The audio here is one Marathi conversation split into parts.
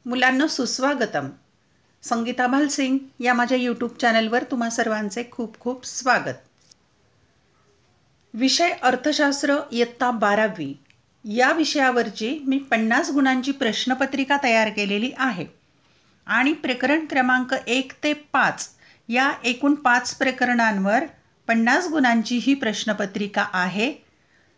मुलांनो सुस्वागतम. संगीता भालसिंग या माझ्या यूट्यूब चॅनलवर तुम्हा सर्वांचे खूप खूप स्वागत. विषय अर्थशास्त्र इयत्ता 12वी या विषयावरची मी 50 गुणांची प्रश्नपत्रिका तयार केलेली आहे आणि प्रकरण क्रमांक 1 ते 5 या एकूण 5 प्रकरणांवर 50 गुणांची ही प्रश्नपत्रिका आहे.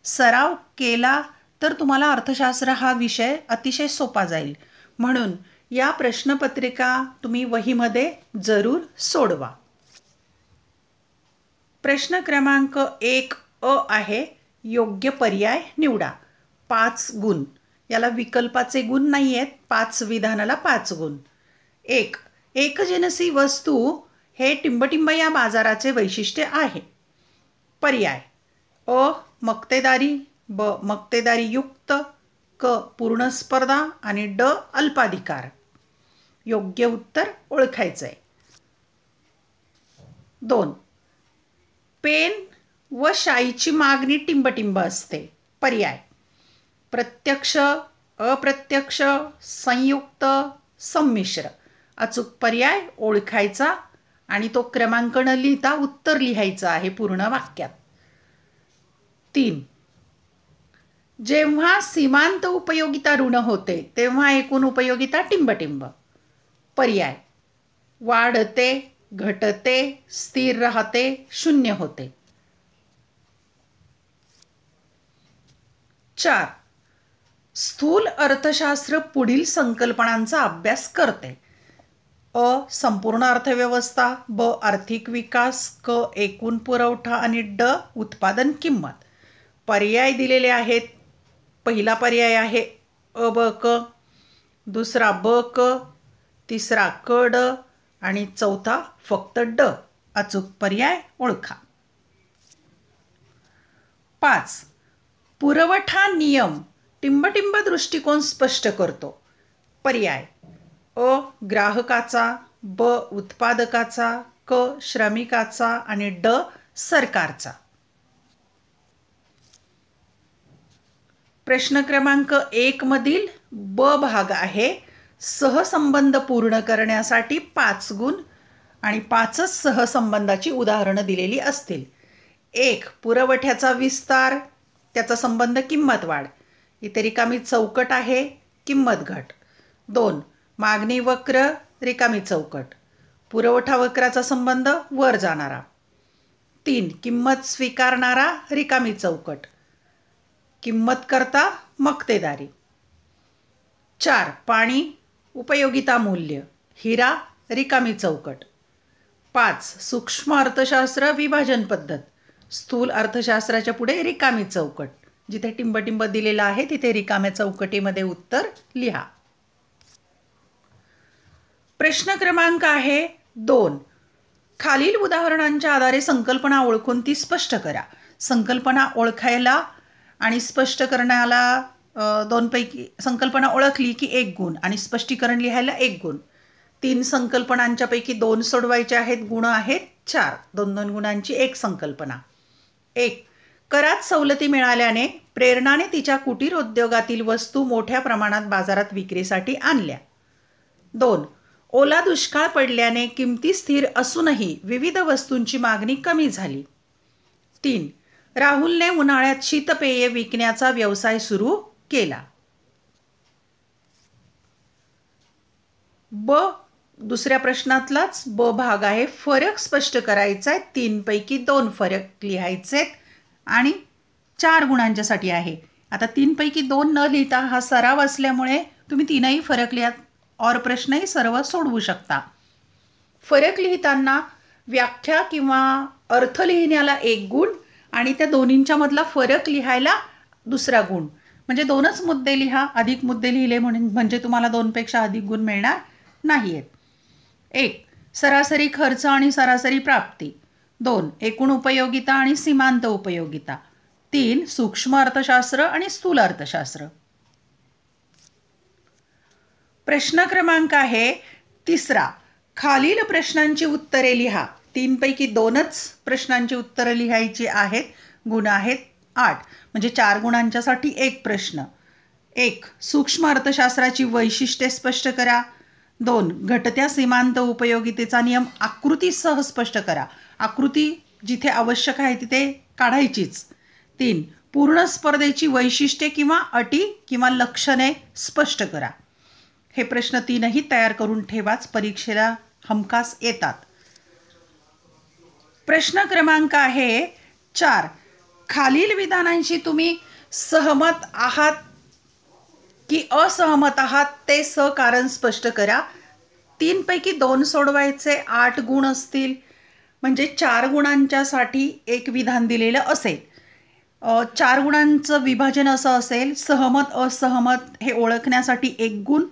सराव केला तर तुम्हाला अर्थशास्त्र हा विषय अतिशय सोपा जाईल. म्हणून या प्रश्नपत्रिका तुम्ही वहीमध्ये जरूर सोडवा. प्रश्न क्रमांक 1 अ आहे, योग्य पर्याय निवडा. 5 गुण. याला विकल्पाचे गुण नाही आहेत. 5 विधानाला 5 गुण. 1. एकजिनसी वस्तू हे टिंबटिंब या बाजाराचे वैशिष्ट्य आहे. पर्याय अ मक्तेदारी, ब मक्तेदारी युक्त, क पूर्ण स्पर्धा आणि ड अल्पाधिकार. योग्य उत्तर ओळखायचं आहे. 2. पेन व शाईची मागणी टिंबटिंब असते. पर्याय प्रत्यक्ष, अप्रत्यक्ष, संयुक्त, संमिश्र. अचूक पर्याय ओळखायचा आणि तो क्रमांक न लिहिता उत्तर लिहायचं आहे पूर्ण वाक्यात. 3. जेव्हा सीमांत उपयोगिता ऋण होते तेव्हा एकूण उपयोगिता टिंबटिंब. पर्याय वाढते, घटते, स्थिर राहते, शून्य होते. 4. स्थूल अर्थशास्त्र पुढील संकल्पनांचा अभ्यास करते. अ संपूर्ण अर्थव्यवस्था, ब आर्थिक विकास, क एकूण पुरवठा आणि ड उत्पादन किंमत. पर्याय दिलेले आहेत. पहिला पर्याय आहे अ ब क, दुसरा ब क, तिसरा क ड आणि चौथा फक्त ड. अचूक पर्याय ओळखा. 5. पुरवठा नियम टिंबटिंब दृष्टिकोन स्पष्ट करतो. पर्याय अ ग्राहकाचा, ब उत्पादकाचा, क श्रमिकाचा आणि ड सरकारचा. प्रश्न क्रमांक 1 मधील ब भाग आहे. सहसंबंध पूर्ण करण्यासाठी 5 गुण आणि 5च सहसंबंधाची उदाहरणं दिलेली असतील. 1. पुरवठ्याचा विस्तार, त्याचा संबंध किंमत वाढ. इथे रिकामी चौकट आहे, किंमत घट. 2. मागणी वक्र, रिकामी चौकट. पुरवठा वक्राचा संबंध वर जाणारा. 3. किंमत स्वीकारणारा, रिकामी चौकट. किंमत करता मक्तेदारी. 4. पाणी, उपयोगिता मूल्य, हिरा, रिकामी चौकट. 5. सूक्ष्म अर्थशास्त्र विभाजन पद्धत, स्थूल अर्थशास्त्राच्या पुढे रिकामी चौकट. जिथे टिंबटिंब दिलेला आहे तिथे रिकाम्या चौकटीमध्ये उत्तर लिहा. प्रश्न क्रमांक आहे 2. खालील उदाहरणांच्या आधारे संकल्पना ओळखून ती स्पष्ट करा. संकल्पना ओळखायला आणि स्पष्ट करण्याला 2 पैकी संकल्पना ओळखली की 1 गुण आणि स्पष्टीकरण लिहायला 1 गुण. 3 संकल्पनांच्या पैकी 2 सोडवायच्या आहेत. गुण आहेत 4. 2-2 गुणांची 1 संकल्पना. 1. करात सवलती मिळाल्याने प्रेरणाने तिच्या कुटीर उद्योगातील वस्तू मोठ्या प्रमाणात बाजारात विक्रीसाठी आणल्या. 2. ओला दुष्काळ पडल्याने किमती स्थिर असूनही विविध वस्तूंची मागणी कमी झाली. 3. राहुलने उन्हाळ्यात शीतपेये विकण्याचा व्यवसाय सुरू केला. ब दुसऱ्या प्रश्नातलाच ब भाग आहे. फरक स्पष्ट करायचा आहे. 3 पैकी 2 फरक लिहायचे आणि 4 गुणांच्यासाठी आहे. आता 3 पैकी 2 न लिहिता हा सराव असल्यामुळे तुम्ही 3ही फरक लिहा और प्रश्नही सर्व सोडवू शकता. फरक लिहिताना व्याख्या किंवा अर्थ लिहिण्याला 1 गुण आणि त्या दोन्हींच्या मधला फरक लिहायला 2रा गुण. म्हणजे 2च मुद्दे लिहा. अधिक मुद्दे लिहिले म्हणजे तुम्हाला 2 पेक्षा अधिक गुण मिळणार नाही आहेत. 1. सरासरी खर्च आणि सरासरी प्राप्ती. 2. एकूण उपयोगिता आणि सीमांत उपयोगिता. 3. सूक्ष्म अर्थशास्त्र आणि स्थूल अर्थशास्त्र. प्रश्न क्रमांक आहे 3. खालील प्रश्नांची उत्तरे लिहा. 3 पैकी 2च प्रश्नांची उत्तरं लिहायची आहेत. गुण आहेत 8. म्हणजे 4 गुणांच्यासाठी 1 प्रश्न. 1. सूक्ष्म अर्थशास्त्राची वैशिष्ट्ये स्पष्ट करा. 2. घटत्या सीमांत उपयोगितेचा नियम आकृतीसह स्पष्ट करा. आकृती जिथे आवश्यक आहे तिथे काढायचीच. 3. पूर्ण स्पर्धेची वैशिष्ट्ये किंवा अटी किंवा लक्षणे स्पष्ट करा. हे प्रश्न 3ही तयार करून ठेवाच, परीक्षेला हमखास येतात. प्रश्न क्रमांक आहे 4. खालील विधानांशी तुम्ही सहमत आहात की असहमत आहात ते कारण स्पष्ट करा. 3 पैकी 2 सोडवायचे. 8 गुण असतील म्हणजे 4 गुणांच्यासाठी एक विधान दिलेलं असेल. 4 गुणांचं विभाजन असं असेल, सहमत असहमत हे ओळखण्यासाठी 1 गुण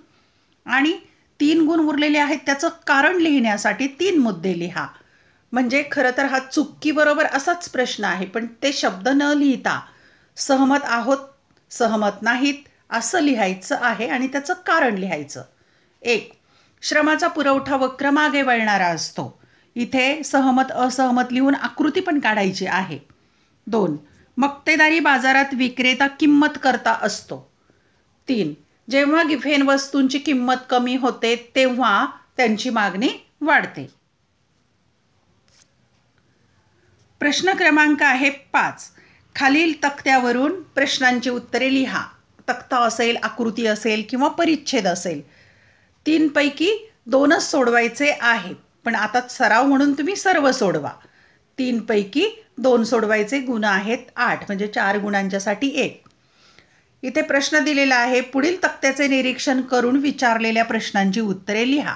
आणि 3 गुण उरलेले आहेत त्याचं कारण लिहिण्यासाठी 3 मुद्दे लिहा. म्हणजे खरं तर हा चुक्की बरोबर असाच प्रश्न आहे, पण ते शब्द न लिहिता सहमत आहोत सहमत नाहीत असं लिहायचं आहे आणि त्याचं कारण लिहायचं. 1. श्रमाचा पुरवठा वक्र मागे वळणारा असतो. इथे सहमत असहमत लिहून आकृती पण काढायची आहे. 2. मक्तेदारी बाजारात विक्रेता किंमत करता असतो. 3. जेव्हा गिफेन वस्तूंची किंमत कमी होते तेव्हा त्यांची मागणी वाढते. प्रश्न क्रमांक आहे 5. खालील तक्त्यावरून प्रश्नांची उत्तरे लिहा. तक्ता असेल, आकृती असेल किंवा परिच्छेद असेल. 3 पैकी 2च सोडवायचे आहेत, पण आता सराव म्हणून तुम्ही सर्व सोडवा. 3 पैकी 2 सोडवायचे. गुण आहेत 8 म्हणजे 4 गुणांच्यासाठी 1. इथे प्रश्न दिलेला आहे. पुढील तक्त्याचे निरीक्षण करून विचारलेल्या प्रश्नांची उत्तरे लिहा.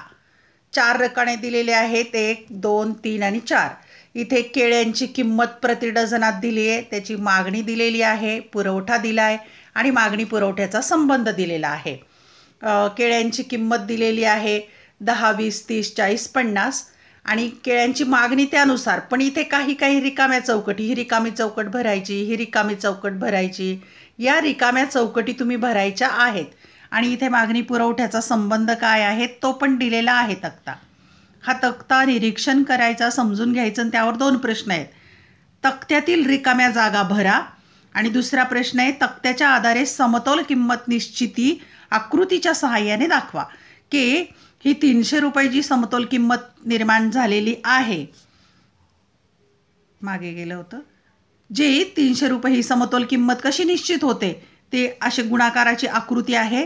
4 रकाने दिलेले आहेत. 1, 2, 3 आणि 4. इथे केळ्यांची किंमत प्रति डझनात दिली आहे, त्याची मागणी दिलेली आहे, पुरवठा दिला आहे आणि मागणी पुरवठ्याचा संबंध दिलेला आहे. केळ्यांची किंमत दिलेली आहे 10, 20, 30, 40, 50 आणि केळ्यांची मागणी त्यानुसार. पण इथे काही रिकाम्या चौकटी, ही रिकामी चौकट भरायची, ही रिकामी चौकट भरायची, या रिकाम्या चौकटी तुम्ही भरायच्या आहेत. आणि इथे मागणी पुरवठ्याचा संबंध काय आहे तो पण दिलेला आहे तक्ता. हा तक्ता निरीक्षण करायचा, समजून घ्यायचं आणि त्यावर 2 प्रश्न आहेत. तक्त्यातील रिकाम्या जागा भरा आणि दुसरा प्रश्न आहे तक्त्याच्या आधारे समतोल किंमत निश्चिती आकृतीच्या सहाय्याने दाखवा. की ही 300 रुपयाची समतोल किंमत निर्माण झालेली आहे. मागे गेलं होतं. जी 300 रुपये ही समतोल किंमत कशी निश्चित होते ते अशी गुणाकाराची आकृती आहे.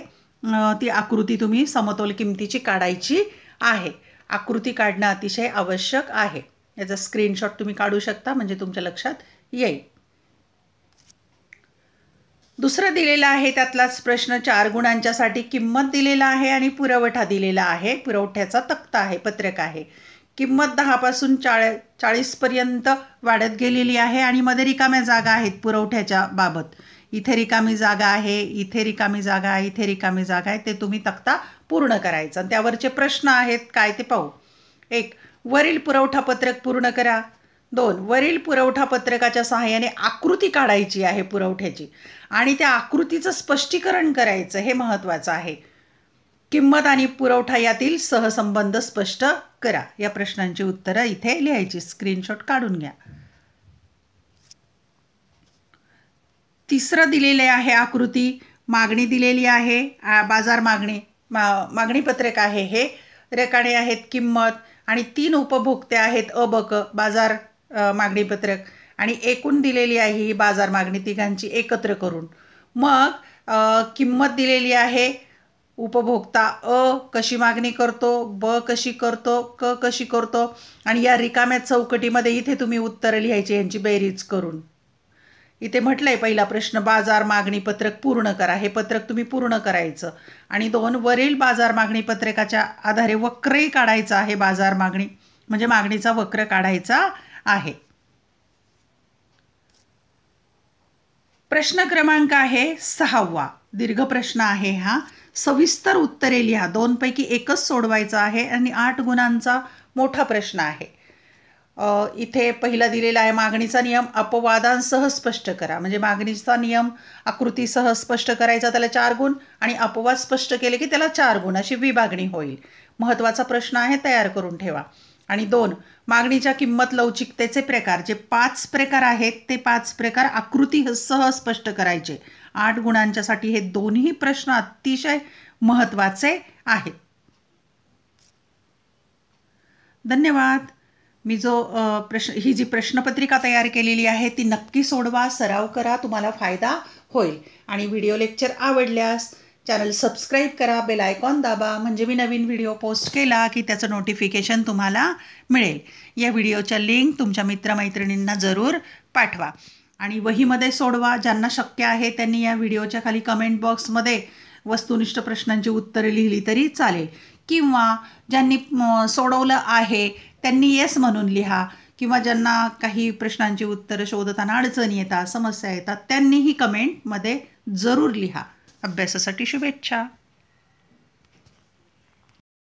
ती आकृती तुम्ही समतोल किंमतीची काढायची आहे. आकृती काढणं अतिशय आवश्यक आहे. याचा स्क्रीनशॉट तुम्ही काढू शकता म्हणजे तुमच्या लक्षात येईल. दुसरं दिलेलं आहे त्यातलाच प्रश्न. 4 गुणांच्यासाठी किंमत दिलेला आहे आणि पुरवठा दिलेला आहे. पुरवठ्याचा तक्ता आहे, पत्रक आहे. किंमत 10 पासून 40 पर्यंत वाढत गेलेली आहे आणि मध्ये रिकाम्या जागा आहेत पुरवठ्याच्या बाबत. इथे रिकामी जागा आहे, इथे रिकामी जागा आहे, इथे रिकामी जागा आहे. ते तुम्ही तक्ता पूर्ण करायचा. त्यावरचे प्रश्न आहेत काय ते पाहू. 1. वरील पुरवठा पत्रक पूर्ण करा. 2. वरील पुरवठा पत्रकाच्या सहाय्याने आकृती काढायची आहे पुरवठ्याची आणि त्या आकृतीचं स्पष्टीकरण करायचं, हे महत्त्वाचं आहे. किंमत आणि पुरवठा यातील सहसंबंध स्पष्ट करा. या प्रश्नांची उत्तरं इथे लिहायची, स्क्रीनशॉट काढून घ्या. तिसरं दिलेले आहे आकृती. मागणी दिलेली आहे, बाजार मागणी मागणी पत्रक आहे. हे रकाने आहेत किंमत आणि 3 उपभोक्ते आहेत अ ब क बाजार मागणी पत्रक आणि एकूण दिलेली आहे ही बाजार मागणी तिघांची एकत्र करून. मग किंमत दिलेली आहे. उपभोक्ता अ कशी मागणी करतो, ब कशी करतो, क कशी करतो आणि या रिकाम्या चौकटीमध्ये इथे तुम्ही उत्तरं लिहायची यांची बेरीज करून. इथे म्हटलंय पहिला प्रश्न बाजार मागणी पत्रक पूर्ण करा. हे पत्रक तुम्ही पूर्ण करायचं. आणि 2 वरील बाजार मागणी पत्रकाच्या आधारे वक्रही काढायचा आहे. बाजार मागणी म्हणजे मागणीचा वक्र काढायचा आहे. प्रश्न क्रमांक आहे 6वा. दीर्घ प्रश्न आहे हा. सविस्तर उत्तरे लिहा. 2 पैकी 1च सोडवायचं आहे आणि 8 गुणांचा मोठा प्रश्न आहे. इथे पहिला दिलेला आहे मागणीचा नियम अपवादांसह स्पष्ट करा. म्हणजे मागणीचा नियम आकृतीसह स्पष्ट करायचा, त्याला 4 गुण आणि अपवाद स्पष्ट केले की त्याला 4 गुण अशी विभागणी होईल. महत्त्वाचा प्रश्न आहे, तयार करून ठेवा. आणि 2 मागणीच्या किंमत लवचिकतेचे प्रकार. जे 5 प्रकार आहेत ते 5 प्रकार आकृतीसह स्पष्ट करायचे 8 गुणांच्यासाठी हे दोन्ही प्रश्न अतिशय महत्त्वाचे आहेत. धन्यवाद. मी ही जी प्रश्नपत्रिका तयार केलेली आहे ती नक्की सोडवा, सराव करा, तुम्हाला फायदा होईल. आणि व्हिडिओ लेक्चर आवडल्यास चॅनल सबस्क्राईब करा, बेल आयकॉन दाबा, म्हणजे मी नवीन व्हिडिओ पोस्ट केला की त्याचं नोटिफिकेशन तुम्हाला मिळेल. या व्हिडिओच्या लिंक तुमच्या मित्रमैत्रिणींना जरूर पाठवा आणि वहीमध्ये सोडवा. ज्यांना शक्य आहे त्यांनी या व्हिडिओच्या खाली कमेंट बॉक्समध्ये वस्तुनिष्ठ प्रश्नांची उत्तरे लिहिली तरी चालेल, किंवा ज्यांनी सोडवलं आहे त्यांनी येस म्हणून लिहा, किंवा ज्यांना काही प्रश्नांची उत्तरं शोधताना अडचणी येतात, समस्या येतात, त्यांनीही कमेंटमध्ये जरूर लिहा. अभ्यासासाठी शुभेच्छा.